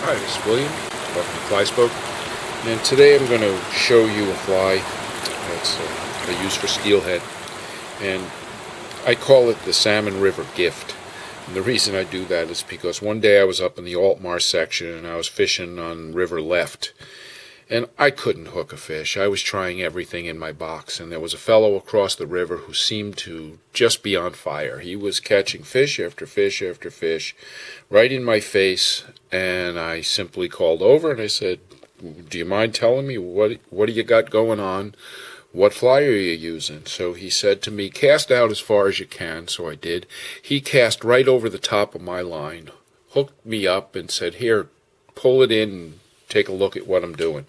Hi, this is William. Welcome to FlySpoke. And today I'm going to show you a fly that's I use for steelhead. And I call it the Salmon River Gift. And the reason I do that is because one day I was up in the Altmar section and I was fishing on River Left. And I couldn't hook a fish. I was trying everything in my box, and there was a fellow across the river who seemed to just be on fire. He was catching fish after fish after fish right in my face, and I simply called over and I said, "Do you mind telling me what do you got going on? What fly are you using?" So he said to me, "Cast out as far as you can." So I did. He cast right over the top of my line, hooked me up, and said, "Here, pull it in and take a look at what I'm doing."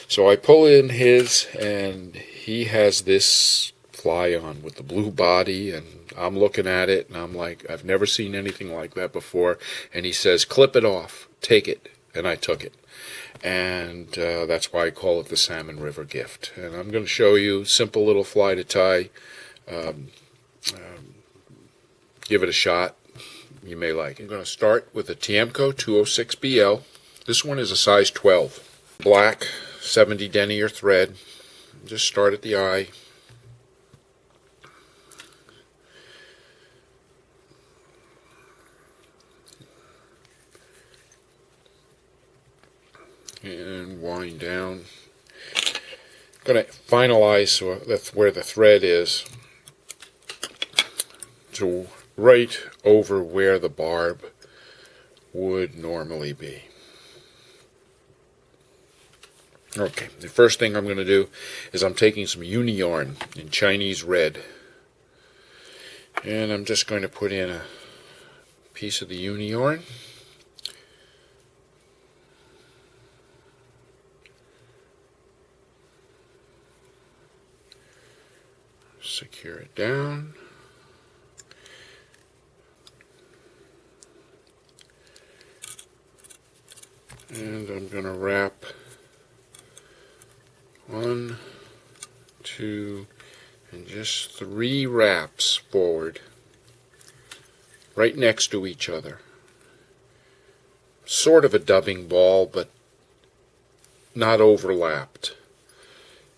So I pull in his, and he has this fly on with the blue body, and I'm looking at it, and I'm like, I've never seen anything like that before. And he says, "Clip it off, take it," and I took it. And that's why I call it the Salmon River Gift. And I'm going to show you simple little fly to tie. Give it a shot. You may like it. I'm going to start with a Tiemco 206BL. This one is a size 12. Black 70 denier thread. Just start at the eye. And wind down. I'm going to finalize so that's where the thread is, to right over where the barb would normally be. Okay, the first thing I'm going to do is I'm taking some uni yarn in Chinese red, and I'm just going to put in a piece of the uni yarn. Secure it down. And I'm going to wrap 1, 2, and just 3 wraps forward, right next to each other. Sort of a dubbing ball, but not overlapped.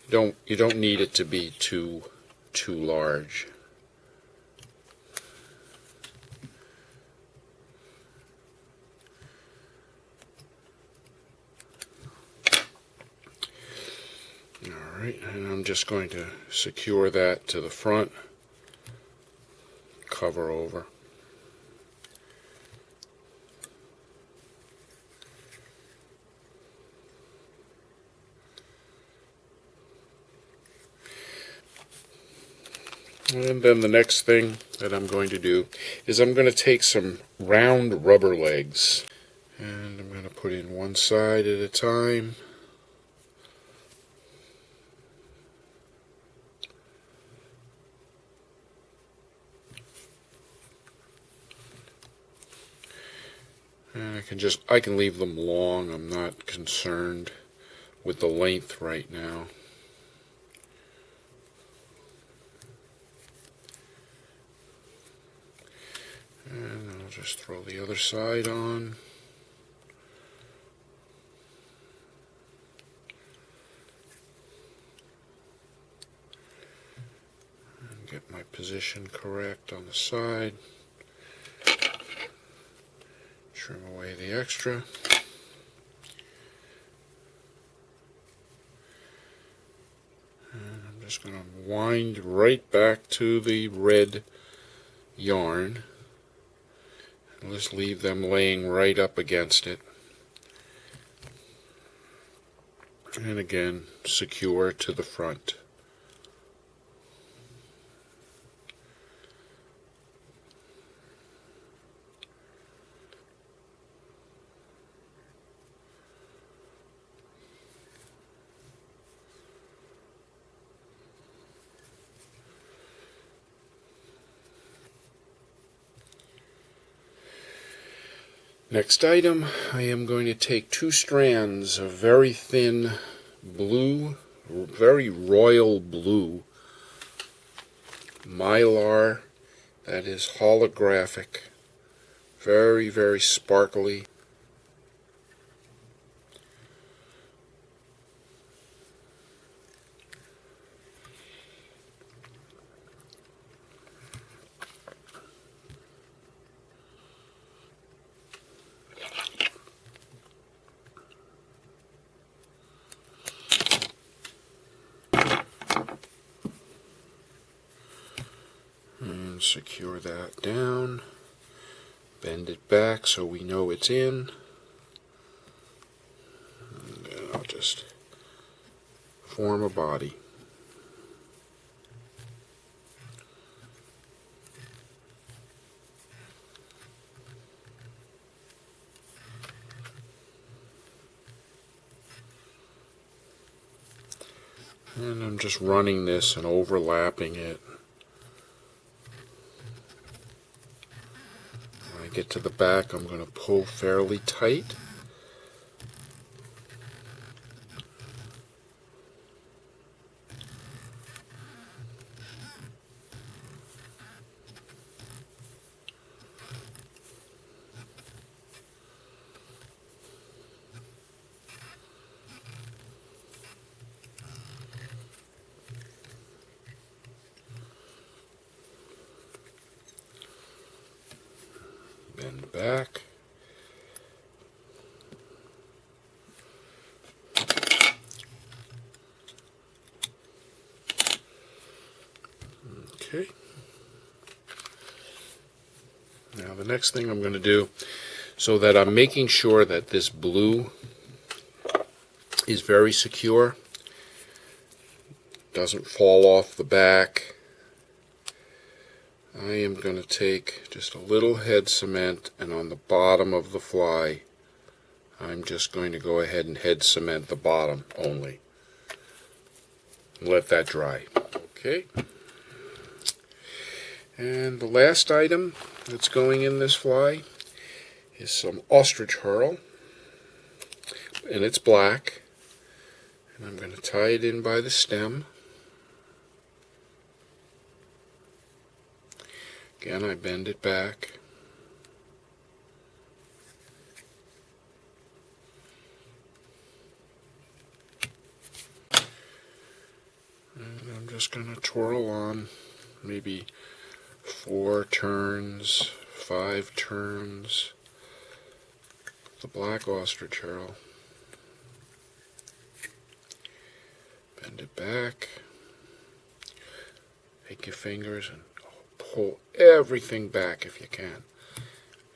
You don't need it to be too large. Alright, and I'm just going to secure that to the front, cover over. And then the next thing that I'm going to do is I'm going to take some round rubber legs, and I'm going to put in one side at a time. And I can leave them long. I'm not concerned with the length right now. And I'll just throw the other side on. And get my position correct on the side. Trim away the extra. And I'm just going to wind right back to the red yarn. And just leave them laying right up against it. And again, secure to the front. Next item, I am going to take 2 strands of very thin blue, very royal blue mylar that is holographic, very, very sparkly. And secure that down. Bend it back so we know it's in. And then I'll just form a body. And I'm just running this and overlapping it. When I get to the back, I'm going to pull fairly tight. Bend back. Okay. Now the next thing I'm going to do, so that I'm making sure that this blue is very secure, doesn't fall off the back, I am going to take just a little head cement, and on the bottom of the fly I'm just going to go ahead and head cement the bottom only. Let that dry. Okay. And the last item that's going in this fly is some ostrich herl, and it's black, and I'm going to tie it in by the stem. Again, I bend it back. And I'm just going to twirl on maybe 4 turns, 5 turns, the black ostrich herl. Bend it back. Take your fingers and pull everything back if you can.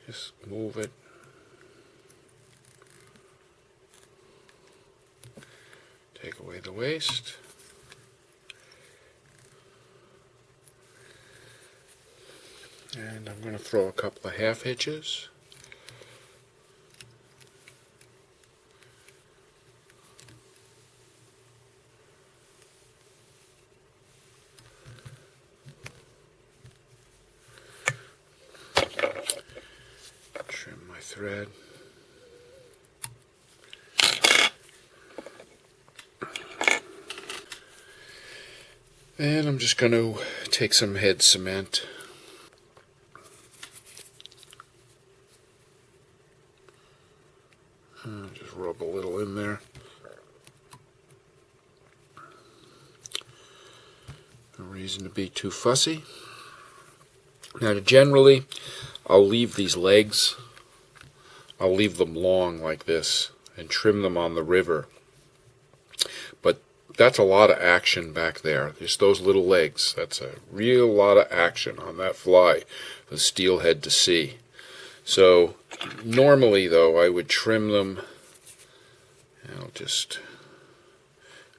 Just move it. Take away the waste. And I'm going to throw a couple of half hitches. Trim my thread. And I'm just going to take some head cement. Just rub a little in there. No reason to be too fussy. Now, generally, I'll leave these legs, I'll leave them long like this and trim them on the river. But that's a lot of action back there. Just those little legs. That's a real lot of action on that fly for the steelhead to see. So normally, though, I would trim them.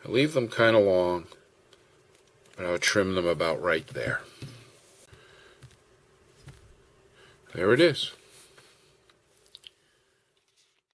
I leave them kind of long, but I would trim them about right there. There it is.